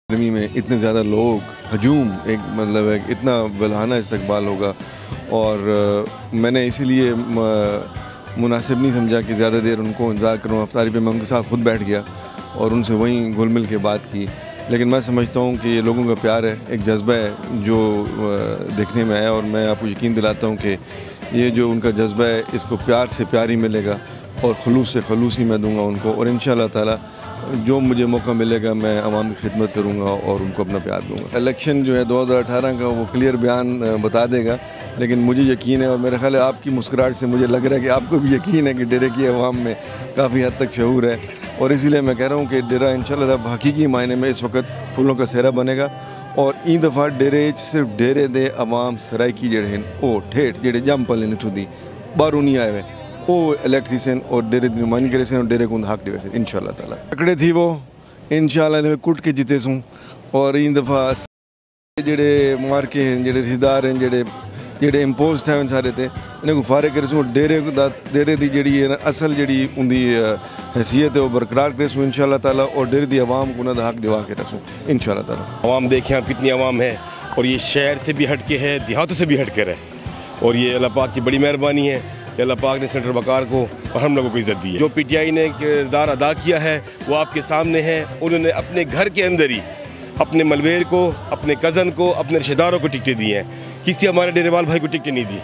गर्मी में इतने ज़्यादा लोग हजूम एक मतलब है اتنا बलहाना इस्तकबाल होगा और मैंने इसीलिए मुनासिब नहीं समझा कि ज़्यादा देर उनको इंतज़ार करूँ। अफ्तारी पे मैं उनके साथ खुद बैठ गया और उनसे वहीं घुल मिल के बात की। लेकिन मैं समझता हूँ कि ये लोगों का प्यार है, एक जज्बा है जो देखने में आया और मैं आपको यकीन दिलाता हूँ कि ये जो उनका जज्बा है इसको प्यार से प्यार ही मिलेगा और खलूस से खलूस ही मैं दूँगा उनको। और इंशाअल्लाह ताला जो मुझे मौका मिलेगा मैं आवाम की खिदमत करूँगा और उनको अपना प्यार दूँगा। इलेक्शन जो है 2018 का वो क्लियर बयान बता देगा, लेकिन मुझे यकीन है और मेरा ख्याल है आपकी मुस्कुराहट से मुझे लग रहा है कि आपको भी यकीन है कि डेरे की अवाम में काफ़ी हद तक शऊर है। और इसीलिए मैं कह रहा हूँ कि डेरा इंशाअल्लाह हकीकी मायने में इस वक्त फूलों का सेहरा बनेगा। और ई दफ़ा डेरे सिर्फ डेरे दे अवाम सराइकी जड़े हैं वो ठेठ जड़े जम पले नहीं थी बारू नहीं आए हुए वो इलेक्ट थी सन और डेरे की नुमाइंदगी करे सन और डेरे को हक दे इंशाअल्लाह ताला तकड़े थी वो इंशाअल्लाह कुट के जीते सूँ। और ई दफ़ा जड़े मार्के हैं जड़े रिश्तेदार हैं जड़े इम्पोज थे सारे थे इन्हें को फारे करे सूँ। डेरे की जड़ी असल जड़ी उनकी हैसियत है वो बरकरार करे सूँ इंशाअल्लाह ताला और डेरे की आवाम को उन्हें हक दिवा के रसूँ इंशाअल्लाह ताला। आवाम देखें आप कितनी आवाम है और ये शहर से भी हट के है, देहातों से भी हट कर है और ये अल्लाह पाक की बड़ी मेहरबानी है कि अल्लाह पाक ने सेनेटर वकार को और हम लोगों को इज़्ज़त दी है। जो पीटीआई ने किरदार अदा किया है वो आपके सामने है। उन्होंने अपने घर के अंदर ही अपने मलबेर को, अपने कज़न को, अपने रिश्तेदारों को टिकटें दी हैं। किसी हमारे डेरेवाल भाई को टिकटें नहीं दी।